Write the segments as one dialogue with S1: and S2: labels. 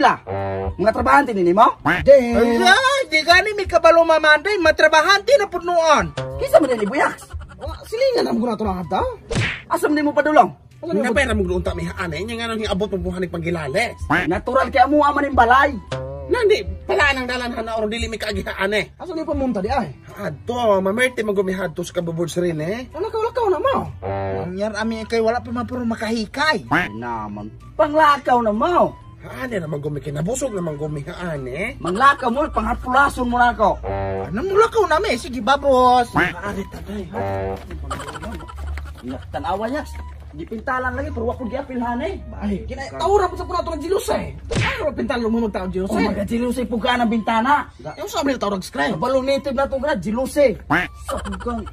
S1: sila. Mga trabahante nini mo?
S2: Di gani may kabalo mamanday, matrabahante na po noon.
S1: Kisa man ni Buyaks.
S2: Silingan ang muna tulangan ta.
S1: Asam ni mo padulong?
S3: Napera mo doon tami haanay, niya nga nang iabot mo buhanig panggilales.
S1: Natural kaya mo aman yung balay.
S3: Nandi, pala nang dalanhan na oron dili may kaagihaane.
S2: Asa ni pamunta di ay?
S3: Adto, mamerte magumihadto sa kababods rin eh.
S2: Lakaw-lakaw na mo. Nangyar ami kay wala pa mapuro makahikay.
S1: Naman, panglakaw na mo.
S3: Haane naman nabusog naman gumihaane.
S1: Manglakaw mo, panghapulason mo na ako.
S2: Anong mulakaw na me? Sige babos.
S3: Maaari tatay.
S1: Tanawa niya. Dipintalan lagi, pero wako giapilhan eh.
S2: Ay, tawra po sa punato ng jilos eh. Ano ba pintalan mo magtawag jilos
S1: Oh,
S2: eh?
S1: magka-jilusay po ka ng bintana.
S2: Yung sabi na tawag screen.
S1: Balong native na itong grad, jilusay. Sa pugang.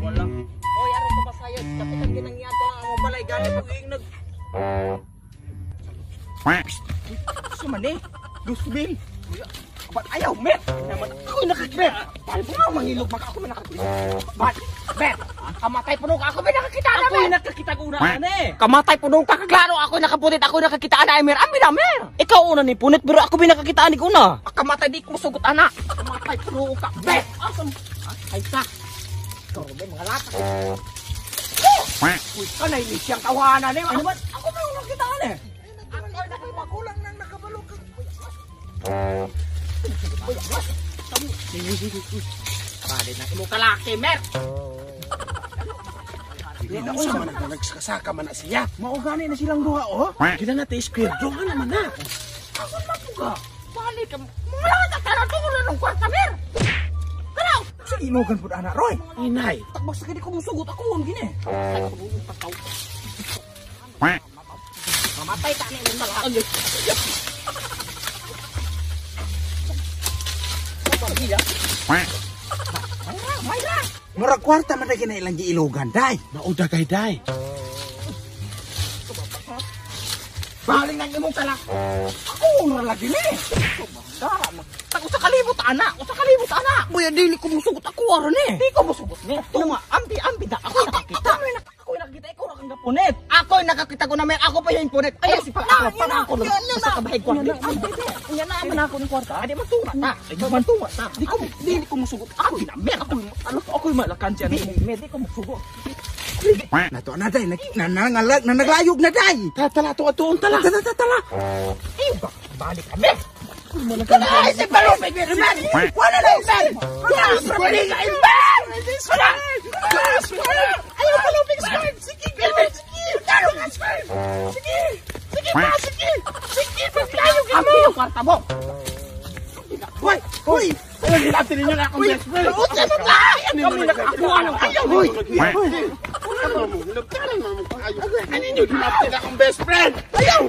S2: Wala. Oy, araw ka ba sayod? Kapit ang ginangyan ko ang among balay galing pag nag... Suman eh. Dusbil. Ba't ayaw, met? Naman ako'y nakakita. Paano po nga mangilog maka ako may nakakita? Ba't? Bet! Kamatay po nung ako may nakakita na,
S1: Ako'y nakakita ko na eh.
S2: Kamatay po nung kakaklaro ako nakapundit ako nakakita na Amer. Amin Amer. Ikaw una ni punit pero ako binakakitaan ni kuna. Kamatay di ko masugot anak. Kamatay po nung ka. Bet! Asam. Ay sa. Ikaw rin mga latak. Uy, kanay ni siyang kawanan eh. Ano ba? Ako ba yung nakitaan eh? Ako ay magulang nang nakabalo ka. Bali na imo kalaki, Mer.
S3: Hindi na usama na nagsakasaka man na siya.
S2: Maugani na silang duha, oh.
S3: Hindi na natin square ka naman na.
S2: Ako matuga. Balik ka. Mga natara tungulan ng kwarta, Mer. Karaw. Sige, inugan po na, Roy.
S3: Inay.
S2: Takbak sa kini ko musugot ako ang gini. Ay, ako buong pagkaw. Mamatay ka na yung malakag. Mayra!
S1: Murag kwarta man na kinailang giilogan, day.
S3: Mauda kay day.
S2: Baling nang imong talak. Ako na lagi ni. Tako sa kalibot anak, o sa kalibot anak. Buya dili ko musugot ako aron ni. Di ko musugot ni. Tuma, ambi da ako nakakita. Ako nakakita ikaw ra kang gapunit. Ako nakakita ko na may ako pa yung punit. Ay si pa ako na. Sa kabahay ko. Nya na man ako ng kwarta. Adi man tunga ta. Adi man tunga ta. Di ko musugot. Ako na mer ako malakan diyan. Di ko musugot.
S1: Nato na, day. Naglayog na, day.
S3: Tala to atuon tala.
S1: Tala.
S2: Balik kami.
S1: Ay, si Balong may birman. Wala na yung ben. Wala na yung ben. Ayaw Balong may ben. Sige, Gilbert. Sige. Talo nga, Ben. Sige. Sige pa, sige. Sige, paglayo ka mo.
S2: Ambi yung kwarta mo.
S1: Hoy.
S3: Ayun, hinapin ninyo na akong best friend.
S1: Utsa mo ka.
S2: Kami nakakuha ng ayaw.
S1: Hoy.
S3: Ano mo? Hinapin mo. Ano ninyo hinapin akong best friend?
S1: Ayaw.